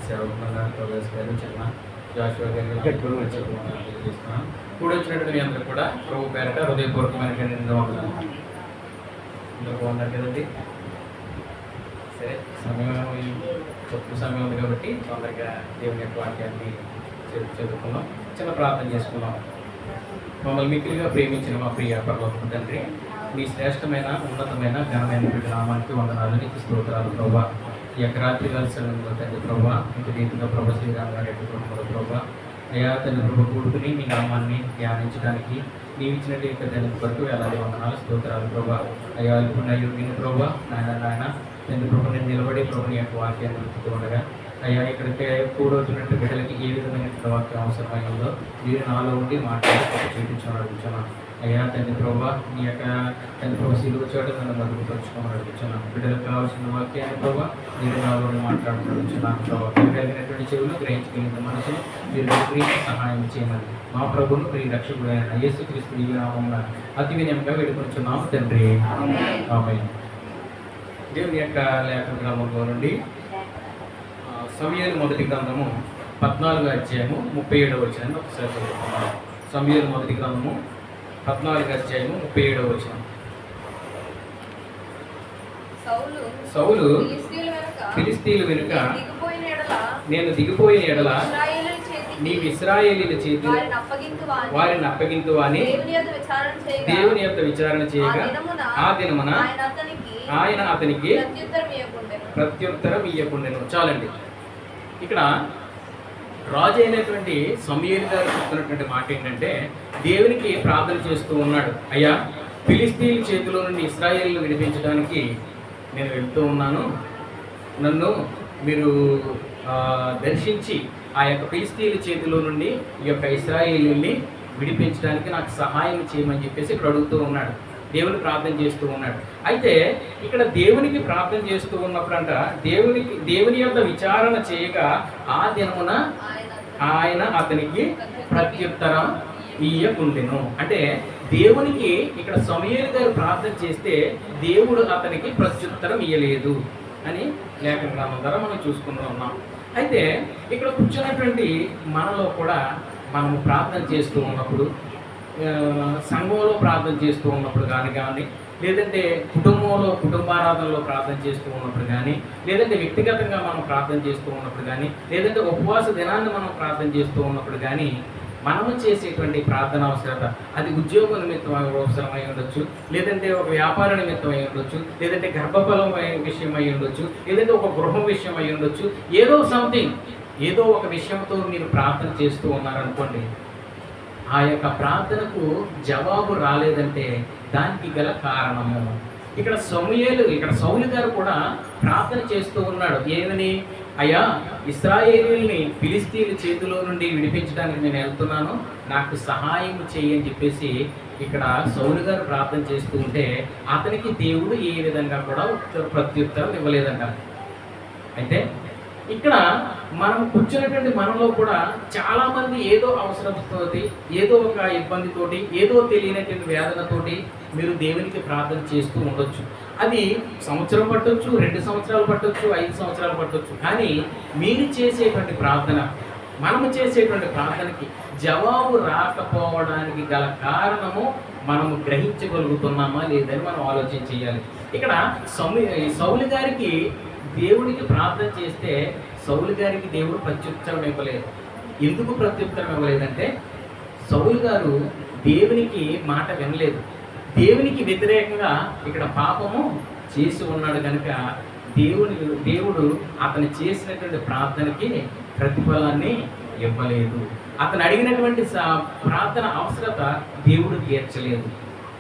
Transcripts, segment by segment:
సేవకుల గారు, ప్రొఫెసర్ గారు, చిన్న జాషువా గారు తెలియజేస్తున్నాను. కూడా వచ్చినటువంటి మీ అందరూ కూడా ప్రభు పేరట హృదయపూర్వకమైన ఇందులో బాగున్నారు కదండి. సరే, సమయం తక్కువ సమయం ఉంది కాబట్టి తొందరగా దేవుని యొక్క వాక్యాన్ని చదువుకున్నాం. చిన్న ప్రార్థన చేసుకున్నాం. మమ్మల్ని మిక్కిలిగా ప్రేమించిన మా ప్రియ పరలోకపు తండ్రి, మీ శ్రేష్టమైన ఉన్నతమైన ఘనమైన నామానికి వందనాలు, నీకు స్తోత్రాలు ప్రభా. ఈ యొక్క రాత్రి కలిసంలో తండ్రి ప్రభా, ఇంటి రీతిగా ప్రభా శ్రీరామ్ గారి యొక్క ప్రభా అయా తండ్రి ప్రభు కూడుకుని మీ నామాన్ని ధ్యానించడానికి నీవు ఇచ్చినట్టు యొక్క దాని కొరకు వేలాది వందనాలు, స్తోత్రాలు ప్రభా. అయ్యా ఇప్పుడు విని ప్రభా నాయన తండ్రి ప్రభు నేను నిలబడి ప్రభుని యొక్క వాక్యాన్ని వెతుకుతూ ఉండగా అయ్యా ఇక్కడికి కూడవుతున్నట్టు బిడ్డలకి ఏ విధమైన వాక్యం అవసరమైందో మీరు నాలో ఉండి మాట్లాడి చూపించమని అడుగుతున్నాను. అయ్యా తండ్రి ప్రభా నీ యొక్క తండ్రి ప్రభు సిలువ చోట నన్ను మరుగుపరచుకోమని అడుగుతున్నాను. బిడ్డలకు కావాల్సిన వాక్యాన్ని ప్రభా మీరు నాలో మాట్లాడుతున్నాను ప్రభావ. కలిగినటువంటి చెవులు గ్రహించగలిగిన మనసును మీరు గ్రహించి సహాయం చేయమని మా ప్రభువును మీ రక్షకుడైన యేసుక్రీస్తు ఈ నామమున అతి వినయంగా వేడుకొంచున్నాము తండ్రి. ఆమేన్. దేవుని యొక్క లేఖన గ్రంథంలో నుండి సమూయేలు మొదటి గ్రంథము 14వ అధ్యాయము 37వ వచనాన్ని ఒకసారి చదువుకున్నాం. సమూయేలు మొదటి గ్రంథము 14వ అధ్యాయము 37వ వచనం. సౌలు ఫిలిష్తీయుల వెనుక నేను దిగిపోయిన ఎడల నీవు ఇశ్రాయేలీయుల చేతి వారిని అప్పగింతువా అని దేవుని యొక్క విచారణ చేయగా ఆ దినమున ఆయన అతనికి ప్రత్యుత్తరం ఇయ్యకుండెను. చాలండి. ఇక్కడ రాజు అయినటువంటి సమూయేలు గారు చెప్తున్నటువంటి మాట ఏంటంటే, దేవునికి ప్రార్థన చేస్తూ ఉన్నాడు. అయ్యా, ఫిలిష్తీయుల చేతిలో నుండి ఇశ్రాయేలును విడిపించడానికి నేను వెళ్తూ ఉన్నాను. నన్ను మీరు దర్శించి ఆ యొక్క ఫిలిష్తీయుల చేతిలో నుండి ఈ యొక్క ఇశ్రాయేలుని విడిపించడానికి నాకు సహాయం చేయమని చెప్పేసి ఇక్కడ అడుగుతూ ఉన్నాడు. దేవుని ప్రార్థన చేస్తూ ఉన్నాడు. అయితే ఇక్కడ దేవునికి ప్రార్థన చేస్తూ ఉన్నప్పుడంట దేవుని యొక్క విచారణ చేయగా ఆ దినమున ఆయన అతనికి ప్రత్యుత్తరం ఇయ్యకుండెను. అంటే దేవునికి ఇక్కడ సమూయేలు గారు ప్రార్థన చేస్తే దేవుడు అతనికి ప్రత్యుత్తరం ఇయ్యలేదు అని లేఖన గ్రంథం ద్వారా మనం చూసుకుంటూ ఉన్నాం. అయితే ఇక్కడ కూర్చున్నటువంటి మనలో కూడా మనము ప్రార్థన చేస్తూ ఉన్నప్పుడు, సంఘంలో ప్రార్థన చేస్తూ ఉన్నప్పుడు కానీ లేదంటే కుటుంబారాధనలో ప్రార్థన చేస్తూ ఉన్నప్పుడు కానీ, లేదంటే వ్యక్తిగతంగా మనం ప్రార్థన చేస్తూ ఉన్నప్పుడు కానీ, లేదంటే ఉపవాస దినాన్ని మనం ప్రార్థన చేస్తూ ఉన్నప్పుడు కానీ మనము చేసేటువంటి ప్రార్థన అవసరత, అది ఉద్యోగ నిమిత్తం అవసరమై ఉండొచ్చు, లేదంటే ఒక వ్యాపార నిమిత్తం అయి ఉండొచ్చు, లేదంటే గర్భఫలం విషయం అయి ఉండొచ్చు, లేదంటే ఒక గృహం విషయం అయి ఉండొచ్చు, ఏదో ఒక విషయంతో మీరు ప్రార్థన చేస్తూ ఉన్నారనుకోండి. ఆ యొక్క ప్రార్థనకు జవాబు రాలేదంటే దానికి గల కారణము ఇక్కడ సౌలు గారు కూడా ప్రార్థన చేస్తూ ఉన్నాడు. ఏమని? అయ్యా, ఇశ్రాయేలీయుల్ని ఫిలిష్తీయుల చేతిలో నుండి విడిపించడానికి నేను వెళ్తున్నాను, నాకు సహాయం చేయని చెప్పేసి ఇక్కడ సౌలు గారు ప్రార్థన చేస్తూ ఉంటే అతనికి దేవుడు ఏ విధంగా కూడా ప్రత్యుత్తరం ఇవ్వలేదంట. అయితే ఇక్కడ మనం కూర్చున్నటువంటి మనలో కూడా చాలామంది ఏదో అవసరంతోటి, ఏదో ఒక ఇబ్బందితోటి, ఏదో తెలియనటువంటి వేదనతోటి మీరు దేవునికి ప్రార్థన చేస్తూ ఉండొచ్చు. అది సంవత్సరం పట్టొచ్చు, 2 సంవత్సరాలు పట్టొచ్చు, 5 సంవత్సరాలు పట్టొచ్చు. కానీ మీరు చేసేటువంటి ప్రార్థన, మనము చేసేటువంటి ప్రార్థనకి జవాబు రాకపోవడానికి గల కారణము మనము గ్రహించగలుగుతున్నామా లేదని మనం ఆలోచన చేయాలి. ఇక్కడ సౌలు గారికి దేవుడికి ప్రార్థన చేస్తే సౌలు గారికి దేవుడు ప్రత్యుత్తరం ఇవ్వలేదు. ఎందుకు ప్రత్యుత్తరం ఇవ్వలేదంటే సౌలు గారు దేవునికి మాట వినలేదు. దేవునికి వ్యతిరేకంగా ఇక్కడ పాపము చేసి ఉన్నాడు కనుక దేవుడు అతను చేసినటువంటి ప్రార్థనకి ప్రతిఫలాన్ని ఇవ్వలేదు. అతను అడిగినటువంటి ప్రార్థన అవసరత దేవుడు తీర్చలేదు.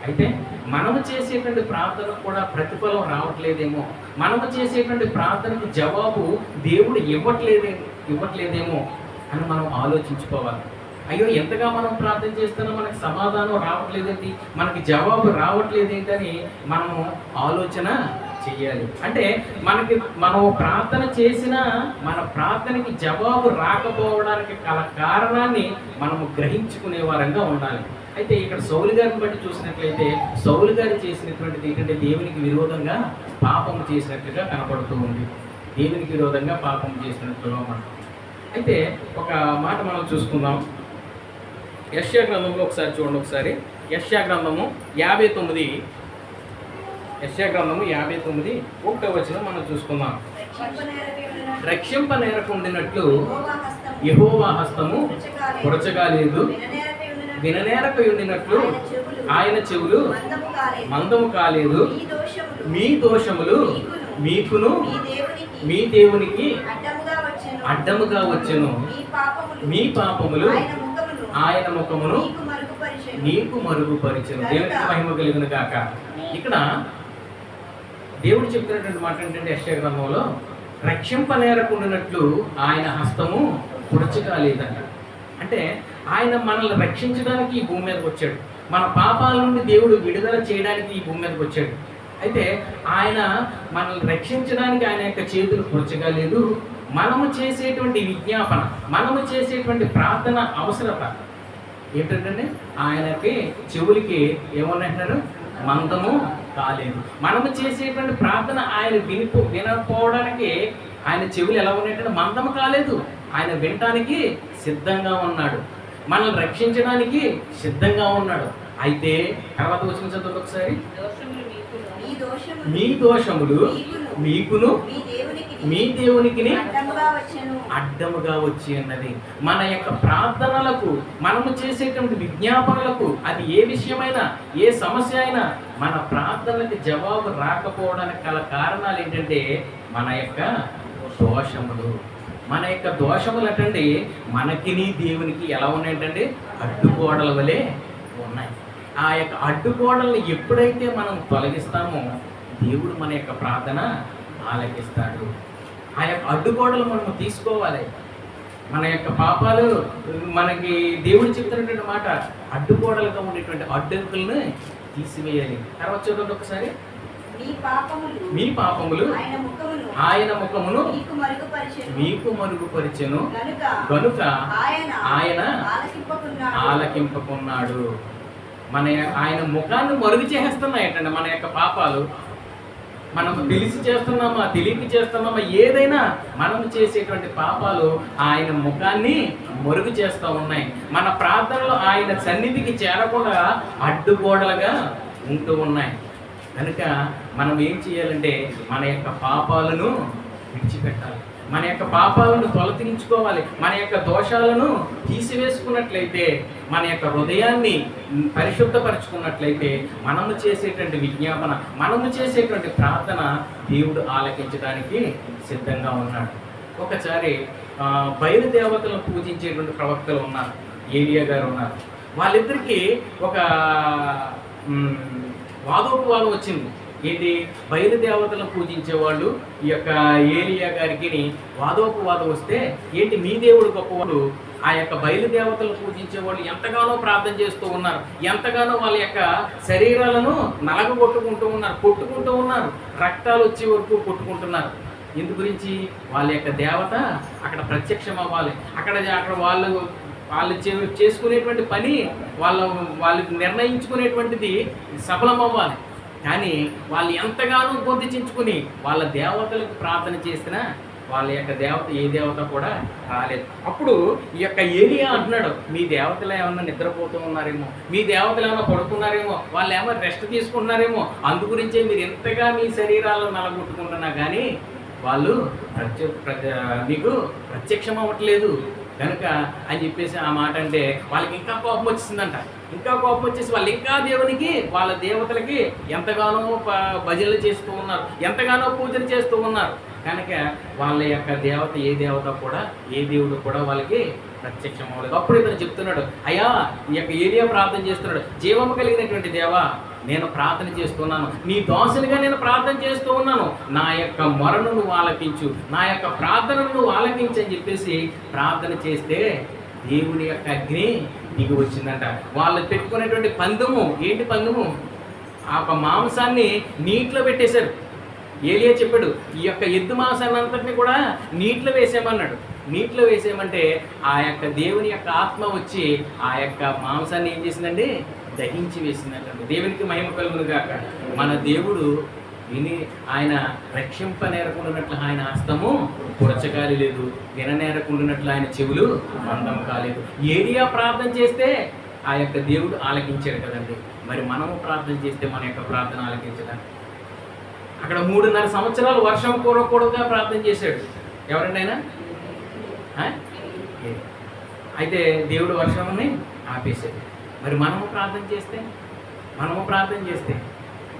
అయితే మనము చేసేటువంటి ప్రార్థనకు కూడా ప్రతిఫలం రావట్లేదేమో, మనము చేసేటువంటి ప్రార్థనకు జవాబు దేవుడు ఇవ్వట్లేదేమో అని మనం ఆలోచించుకోవాలి. అయ్యో, ఎంతగా మనం ప్రార్థన చేస్తున్నా మనకి సమాధానం రావట్లేదేంటి, మనకి జవాబు రావట్లేదేంటని మనము ఆలోచన చెయ్యాలి. అంటే మనం ప్రార్థన చేసినా మన ప్రార్థనకి జవాబు రాకపోవడానికి గల కారణాన్ని మనము గ్రహించుకునే వారంగా ఉండాలి. అయితే ఇక్కడ సౌలు గారిని బట్టి చూసినట్లయితే సౌలు గారు చేసినటువంటిది ఏంటంటే దేవునికి విరోధంగా పాపము చేసినట్లుగా కనపడుతూ ఉంది. దేవునికి విరోధంగా పాపం చేసినట్లుగా మనం. అయితే ఒక మాట మనం చూసుకుందాం. యెషయా గ్రంథంలో ఒకసారి చూడండి. ఒకసారి యెషయా గ్రంథము 59, యెషయా గ్రంథము 59 1వ వచనం మనం చూసుకుందాం. రక్షింపనేరకుండినట్లు యెహోవా హస్తము పొరచగా లేదు, విననేరకై ఉండినట్లు ఆయన చెవులు మందము కాలేదు. మీ దోషములు మీకును మీ దేవునికి అడ్డముగా వచ్చెను, మీ పాపములు ఆయన ముఖమును నీకు మరుగుపరిచెను. దేవునికి మహిమ కలుగును గాక. ఇక్కడ దేవుడు చెప్తున్నటువంటి మాట ఏంటంటే యెషయా గ్రంథంలో రక్షింపనేరకుండినట్లు ఆయన హస్తము పొరచగా లేదంట. అంటే ఆయన మనల్ని రక్షించడానికి ఈ భూమి మీదకి వచ్చాడు. మన పాపాల నుండి దేవుడు విడుదల చేయడానికి ఈ భూమి మీదకి వచ్చాడు. అయితే ఆయన మనల్ని రక్షించడానికి ఆయన యొక్క చేతులు పొరచగా లేదు. మనము చేసేటువంటి విజ్ఞాపన, మనము చేసేటువంటి ప్రార్థన అవసరత ఏంటంటే ఆయనకి చెవులకి ఏమన్నంటున్నారు, మందము కాలేదు. మనము చేసేటువంటి ప్రార్థన ఆయన వినకపోవడానికి ఆయన చెవులు ఎలా ఉన్నాయంటే మందము కాలేదు. ఆయన వినటానికి సిద్ధంగా ఉన్నాడు, మనల్ని రక్షించడానికి సిద్ధంగా ఉన్నాడు. అయితే తర్వాత వచ్చిన చదువు ఒకసారి, మీ దోషములు మీకును మీ దేవునికి అడ్డముగా వచ్చి అన్నది. మన యొక్క ప్రార్థనలకు, మనము చేసేటువంటి విజ్ఞాపనలకు, అది ఏ విషయమైనా, ఏ సమస్య అయినా, మన ప్రార్థనలకు జవాబు రాకపోవడానికి గల కారణాలు ఏంటంటే మన యొక్క దోషములు. మన యొక్క దోషములు అటండి మనకిని దేవునికి ఎలా ఉన్నాయంటే అడ్డుగోడల వలె ఉన్నాయి. ఆ యొక్క అడ్డుగోడల్ని ఎప్పుడైతే మనం తొలగిస్తామో దేవుడు మన యొక్క ప్రార్థన ఆలకిస్తాడు. ఆ యొక్క అడ్డుగోడలు మనం తీసుకోవాలి. మన యొక్క పాపాలు మనకి దేవుడు చెప్తున్నటువంటి మాట, అడ్డుగోడలుగా ఉండేటువంటి అడ్డంకులను తీసివేయాలి. తర్వాత చూడండి ఒకసారి, మీ పాపములు ఆయన ముఖమును మీకు మరుగుపరిచెను గనుక ఆయన ఆలకింపకున్నాడు. ఆయన ముఖాన్ని మరుగు చేస్తున్నాయటండి మన యొక్క పాపాలు. మనం తెలిసి చేస్తున్నామా, తెలియక చేస్తున్నామా, ఏదైనా మనం చేసేటువంటి పాపాలు ఆయన ముఖాన్ని మరుగు చేస్తూ ఉన్నాయి. మన ప్రార్థనలు ఆయన సన్నిధికి చేరకుండా అడ్డుగోడలుగా ఉంటూ ఉన్నాయి. కనుక మనం ఏం చేయాలంటే మన యొక్క పాపాలను విడిచిపెట్టాలి, మన యొక్క పాపాలను తొలగించుకోవాలి. మన యొక్క దోషాలను తీసివేసుకున్నట్లయితే, మన యొక్క హృదయాన్ని పరిశుద్ధపరచుకున్నట్లయితే, మనము చేసేటువంటి విజ్ఞాపన, మనము చేసేటువంటి ప్రార్థన దేవుడు ఆలకించడానికి సిద్ధంగా ఉన్నాడు. ఒకసారి బయలుదేవతలను పూజించేటువంటి ప్రవక్తలు ఉన్నారు, ఏలియా గారు ఉన్నారు. వాళ్ళిద్దరికీ ఒక వాదోపవాదం వచ్చింది. ఏంటి, బయలుదేవతలను పూజించే వాళ్ళు ఈ యొక్క ఏలియా గారికి వాదోపవాదం వస్తే, ఏంటి మీ దేవుడు గొప్పవాడు, ఆ యొక్క బయలుదేవతలను పూజించే వాళ్ళు ఎంతగానో ప్రార్థన చేస్తూ ఉన్నారు, ఎంతగానో వాళ్ళ యొక్క శరీరాలను నలగొట్టుకుంటూ ఉన్నారు, కొట్టుకుంటూ ఉన్నారు, రక్తాలు వచ్చే వరకు కొట్టుకుంటున్నారు. ఇందు గురించి వాళ్ళ యొక్క దేవత అక్కడ ప్రత్యక్షం అవ్వాలి. అక్కడ వాళ్ళు చేసుకునేటువంటి పని, వాళ్ళు నిర్ణయించుకునేటువంటిది సఫలం అవ్వాలి. కానీ వాళ్ళు ఎంతగానో పొందించుకుని వాళ్ళ దేవతలకు ప్రార్థన చేసినా వాళ్ళ యొక్క దేవత, ఏ దేవత కూడా రాలేదు. అప్పుడు ఈ యొక్క ఏలియా అంటున్నాడు, మీ దేవతలు ఏమన్నా నిద్రపోతూ ఉన్నారేమో, మీ దేవతలు ఏమన్నా పడుకున్నారేమో, వాళ్ళు ఏమన్నా రెస్ట్ తీసుకుంటున్నారేమో, అందుగురించే మీరు ఎంతగా మీ శరీరాలను నలగొట్టుకుంటున్నా కానీ వాళ్ళు మీకు ప్రత్యక్షం అవ్వట్లేదు కనుక అని చెప్పేసి ఆ మాట అంటే వాళ్ళకి ఇంకా కోపం వచ్చేసిందంట. ఇంకా కోపం వచ్చేసి వాళ్ళు ఇంకా దేవునికి, వాళ్ళ దేవతలకి ఎంతగానో భజనలు చేస్తూ ఉన్నారు, ఎంతగానో పూజలు చేస్తూ ఉన్నారు. కనుక వాళ్ళ యొక్క దేవత, ఏ దేవత కూడా, ఏ దేవుడు కూడా వాళ్ళకి ప్రత్యక్షం అవ్వలేదు. అప్పుడు ఇతను చెప్తున్నాడు, అయ్యా ఈ యొక్క ఏలియా ప్రార్థన చేస్తున్నాడు, జీవము కలిగినటువంటి దేవా నేను ప్రార్థన చేస్తున్నాను, నీ దోషులుగా నేను ప్రార్థన చేస్తూ ఉన్నాను, నా యొక్క మొరను నువ్వు ఆలకించు, నా యొక్క ప్రార్థనను నువ్వు ఆలకించు అని చెప్పేసి ప్రార్థన చేస్తే దేవుని యొక్క అగ్ని దిగి వచ్చిందంట. వాళ్ళు పెట్టుకునేటువంటి పందెము ఏంటి, పందెము ఆ యొక్క మాంసాన్ని నీటిలో పెట్టేశారు. ఏలియా చెప్పాడు, ఈ యొక్క ఎద్దు మాంసాన్ని అంతటిని కూడా నీటిలో వేసేయమన్నాడు. నీటిలో వేసేయమంటే ఆ యొక్క దేవుని యొక్క ఆత్మ వచ్చి ఆ యొక్క మాంసాన్ని ఏం చేసిందండి, దహించి వేసిందంట. దేవునికి మహిమ కలుగును గాక. మన దేవుడు విని ఆయన రక్షింపనేరకుండానట్లు ఆయన హస్తము పురచగాలి లేదు, విననేరకుండానట్లు ఆయన చెవులు మందం కాలేదు. ఏలియా ప్రార్థన చేస్తే ఆ యొక్క దేవుడు ఆలకించాడు కదండి. మరి మనము ప్రార్థన చేస్తే మన యొక్క ప్రార్థన ఆలకించదా? అక్కడ 3.5 సంవత్సరాలు వర్షం కూరకూడదుగా ప్రార్థన చేశాడు. ఎవరండి ఆయన? అయితే దేవుడు వర్షంని ఆపేశాడు. మరి మనము ప్రార్థన చేస్తే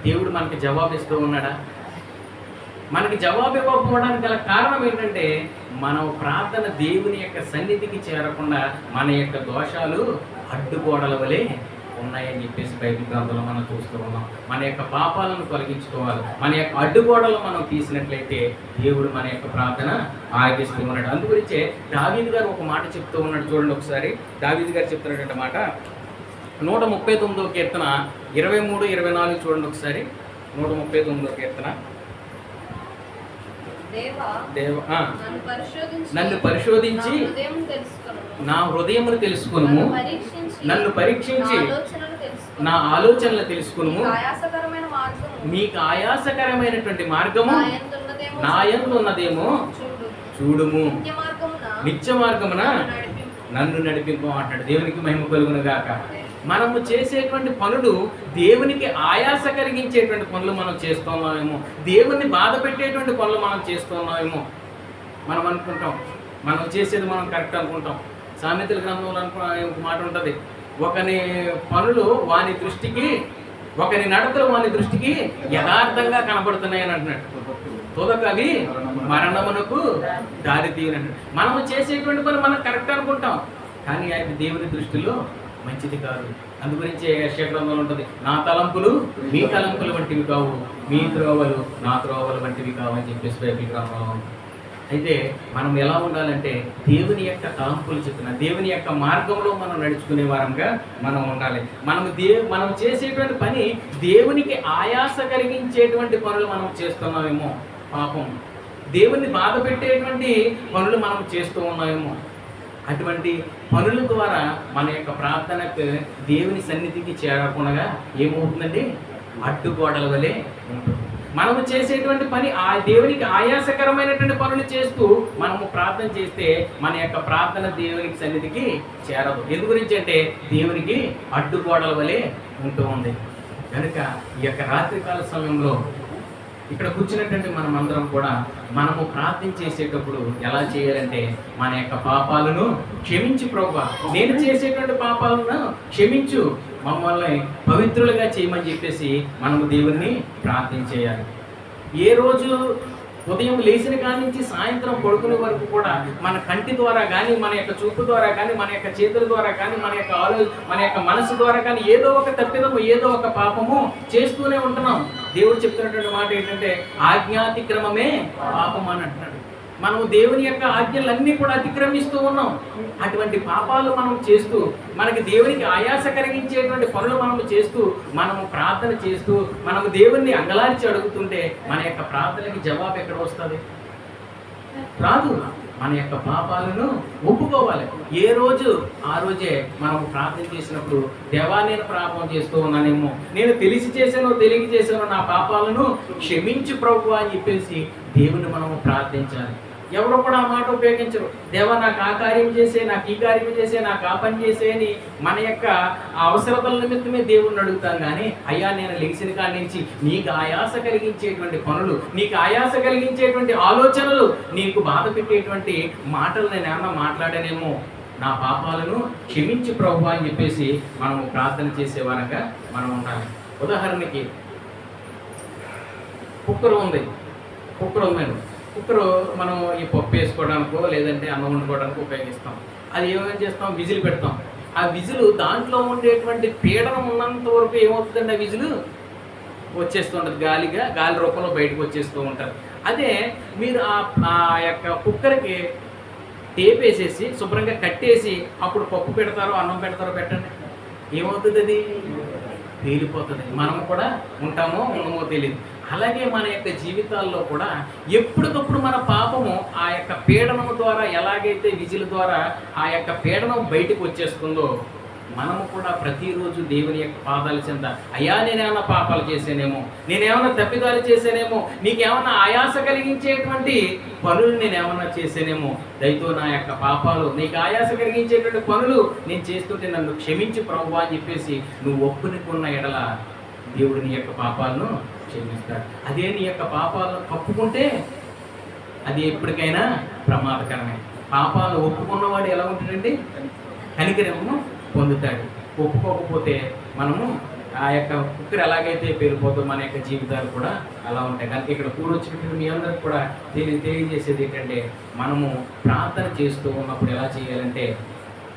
దేవుడు మనకి జవాబిస్తూ ఉన్నాడా? మనకి జవాబు ఇవ్వకపోవడానికి గల కారణం ఏంటంటే మనం ప్రార్థన దేవుని యొక్క సన్నిధికి చేరకుండా మన యొక్క దోషాలు అడ్డుగోడల వలె ఉన్నాయని చెప్పేసి బైబిల్ గ్రంథంలో మనం చూస్తూ ఉన్నాం. మన యొక్క పాపాలను తొలగించుకోవాలి. మన యొక్క అడ్డుగోడలు మనం తీసినట్లయితే దేవుడు మన యొక్క ప్రార్థన ఆలకిస్తూ ఉన్నాడు. అందుగురించే దావీదు గారు ఒక మాట చెప్తూ ఉన్నాడు. చూడండి ఒకసారి, దావీదు గారు చెప్తున్నటువంటి మాట 139వ కీర్తన 23, 24 చూడండి ఒకసారి. 139వ కీర్తన. నన్ను పరిశోధించి నా హృదయమును తెలుసుకును, నన్ను పరీక్షించి నా ఆలోచనలు తెలుసుకును. మీకు ఆయాసకరమైనటువంటి మార్గము నా యందు ఉన్నదేమో చూడుము, నిత్య మార్గమున నన్ను నడిపింపు అంటాడు. దేవునికి మహిమ కలుగును గాక. మనము చేసేటువంటి పనులు దేవునికి ఆయాస కలిగించేటువంటి పనులు మనం చేస్తున్నామేమో, దేవుణ్ణి బాధ పెట్టేటువంటి పనులు మనం చేస్తున్నామేమో మనం అనుకుంటాం. మనం చేసేది మనం కరెక్ట్ అనుకుంటాం. సామెతల గ్రంథంలో ఒక మాట ఉంటుంది, ఒకని పనులు వాని దృష్టికి, ఒకని నడతలు వాని దృష్టికి యథార్థంగా కనబడుతున్నాయని అంటున్నాడు. తుదకవి మరణమునకు దారి తీయనట్టు. మనము చేసేటువంటి పని మనం కరెక్ట్ అనుకుంటాం, కానీ అది దేవుని దృష్టిలో మంచిది కాదు. అందుగురించి యెషయా గ్రంథంలో ఉంటుంది, నా తలంపులు మీ తలంపులు వంటివి కావు, మీ త్రోవలు నా త్రోవలు వంటివి కావు అని చెప్పేసి బైబిల్ గ్రంథంలో ఉంటుంది. అయితే మనం ఎలా ఉండాలంటే దేవుని యొక్క తలంపులు చెప్పిన దేవుని యొక్క మార్గంలో మనం నడుచుకునే వారంగా మనం ఉండాలి. మనం చేసేటువంటి పని దేవునికి ఆయాస కలిగించేటువంటి పనులు మనం చేస్తున్నామేమో, పాపం దేవుని బాధ పెట్టేటువంటి పనులు మనం చేస్తూ ఉన్నామేమో. అటువంటి పనుల ద్వారా మన యొక్క ప్రార్థనకు దేవుని సన్నిధికి చేరకుండా ఏమవుతుందండి? అడ్డుగోడల వలె ఉంటుంది. మనము చేసేటువంటి పని ఆ దేవునికి ఆయాసకరమైనటువంటి పనులు చేస్తూ మనము ప్రార్థన చేస్తే మన యొక్క ప్రార్థన దేవునికి సన్నిధికి చేరదు. ఎందు గురించి అంటే దేవునికి అడ్డుగోడల వలె ఉంటూ ఉంది. కనుక ఈ యొక్క రాత్రికాల సమయంలో ఇక్కడ కూర్చున్నటువంటి మనమందరం కూడా మనము ప్రార్థన చేసేటప్పుడు ఎలా చేయాలంటే మన యొక్క పాపాలను క్షమించు ప్రభువా, నేను చేసేటువంటి పాపాలను క్షమించు, మమ్మల్ని పవిత్రులుగా చేయమని చెప్పేసి మనము దేవుణ్ణి ప్రార్థన చేయాలి. ఏ రోజు ఉదయం లేచిన కాడి నుంచి సాయంత్రం పడుకునే వరకు కూడా మన కంటి ద్వారా కానీ, మన యొక్క చూపు ద్వారా కానీ, మన యొక్క చేతుల ద్వారా కానీ, మన యొక్క మనసు ద్వారా కానీ ఏదో ఒక తప్పిదము, ఏదో ఒక పాపము చేస్తూనే ఉంటున్నాం. దేవుడు చెప్తున్నటువంటి మాట ఏంటంటే ఆజ్ఞాతిక్రమమే పాపం అని అంటున్నాడు. మనము దేవుని యొక్క ఆజ్ఞలన్నీ కూడా అతిక్రమిస్తూ ఉన్నాం. అటువంటి పాపాలు మనం చేస్తూ, మనకి దేవునికి ఆయాస కలిగించేటువంటి పనులు మనము చేస్తూ, మనము ప్రార్థన చేస్తూ, మనము దేవుణ్ణి అంగలార్చి అడుగుతుంటే మన యొక్క ప్రార్థనకి జవాబు ఎక్కడ వస్తుంది? రాదు. మన యొక్క పాపాలను ఒప్పుకోవాలి. ఏ రోజు ఆ రోజే మనం ప్రార్థన చేసినప్పుడు, దేవా నేను పాపం చేస్తూ ఉన్నానేమో, నేను తెలిసి చేశానో తెలియక చేశానో నా పాపాలను క్షమించు ప్రభువా అని చెప్పేసి దేవుని మనము ప్రార్థించాలి. ఎవరు కూడా ఆ మాట ఉపయోగించరు. దేవా నాకు ఆ కార్యం చేసే, నాకు ఈ కార్యం చేసే, నాకు ఆ పని చేసే అని మన యొక్క అవసరతల నిమిత్తమే దేవుణ్ణి అడుగుతాం. కానీ అయ్యా నేను లెగిసిన కాడి నుంచి నీకు ఆయాస కలిగించేటువంటి పనులు, నీకు ఆయాస కలిగించేటువంటి ఆలోచనలు, నీకు బాధ పెట్టేటువంటి మాటలు నేను ఏమన్నా మాట్లాడానేమో, నా పాపాలను క్షమించి ప్రభువా అని చెప్పేసి మనము ప్రార్థన చేసేవారంగా మనం ఉండాలి. ఉదాహరణకి కుక్కర్ ఉంది కుక్కరు మనం ఈ పప్పు వేసుకోవడానికో లేదంటే అన్నం వండుకోవడానికి ఉపయోగిస్తాం. అది ఏమేమి చేస్తాం? విజిల్ పెడతాం. ఆ విజిల్ దాంట్లో ఉండేటువంటి పీడనం ఉన్నంత వరకు ఏమవుతుందండి? ఆ విజిల్ వచ్చేస్తుంటుంది, గాలి రూపంలో బయటకు వచ్చేస్తూ ఉంటారు. అదే మీరు ఆ యొక్క కుక్కర్కి టేప్ వేసేసి శుభ్రంగా కట్టేసి అప్పుడు పప్పు పెడతారో అన్నం పెడతారో పెట్టండి, ఏమవుతుంది? అది పేలిపోతుంది. మనము కూడా ఉంటామో ఉండమో తెలియదు. అలాగే మన యొక్క జీవితాల్లో కూడా ఎప్పటికప్పుడు మన పాపము ఆ యొక్క పీడనము ద్వారా, ఎలాగైతే విజిల్ ద్వారా ఆ యొక్క పీడనం బయటకు వచ్చేస్తుందో, మనము కూడా ప్రతిరోజు దేవుని యొక్క పాదాల చెంత, అయ్యా నేనేమన్నా పాపాలు చేశానేమో, నేనేమన్నా తప్పిదాలు చేశానేమో, నీకేమన్నా ఆయాస కలిగించేటువంటి పనులు నేనేమన్నా చేశానేమో, దయతో నా యొక్క పాపాలు, నీకు ఆయాస కలిగించేటువంటి పనులు నేను చేస్తుంటే నన్ను క్షమించి ప్రభువా అని చెప్పేసి నువ్వు ఒప్పుకున్న ఎడల దేవుడు నీ యొక్క పాపాలను క్షమిస్తాడు. అదే నీ యొక్క పాపాలను కప్పుకుంటే అది ఎప్పటికైనా ప్రమాదకరమే. పాపాలను ఒప్పుకున్నవాడు ఎలా ఉంటాడండి? కనికరము పొందుతాడు. ఒప్పుకోకపోతే మనము ఆ యొక్క కుక్కర్ ఎలాగైతే పేరుపోతో మన యొక్క జీవితాలు కూడా అలా ఉంటాయి. కనుక ఇక్కడ కూడొచ్చినట్టు మీ అందరికి కూడా తెలియజేసేది ఏంటంటే, మనము ప్రార్థన చేస్తూ ఉన్నప్పుడు ఎలా చేయాలంటే,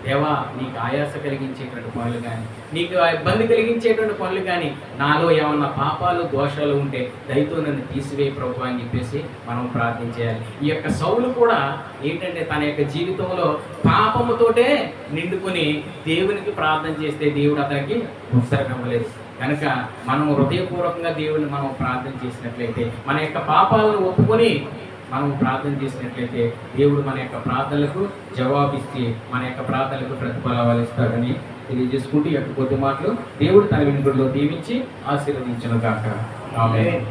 దేవా నీకు ఆయాస కలిగించేటువంటి పనులు కానీ, నీకు ఇబ్బంది కలిగించేటువంటి పనులు కానీ, నాలో ఏమన్నా పాపాలు దోషాలు ఉంటే దయతో నన్ను తీసివేయి ప్రభు అని చెప్పేసి మనం ప్రార్థన చేయాలి. ఈ యొక్క సౌలు కూడా ఏంటంటే తన యొక్క జీవితంలో పాపముతోటే నిండుకొని దేవునికి ప్రార్థన చేస్తే దేవుడు అతనికి ఉత్సర్గవ్వలేదు. కనుక మనం హృదయపూర్వకంగా దేవుని మనం ప్రార్థన చేసినట్లయితే, మన యొక్క పాపాలను ఒప్పుకొని మనం ప్రార్థన చేసినట్లయితే దేవుడు మన యొక్క ప్రార్థనలకు జవాబిస్తే మన యొక్క ప్రార్థనలకు ప్రతిఫలాలు ఇస్తాడని తెలియజేసుకుంటూ ఈ యొక్క కొద్ది మాటలు దేవుడు తన వెనుకల్లో దీవించి ఆశీర్వదించును గాక. ఆమేన్.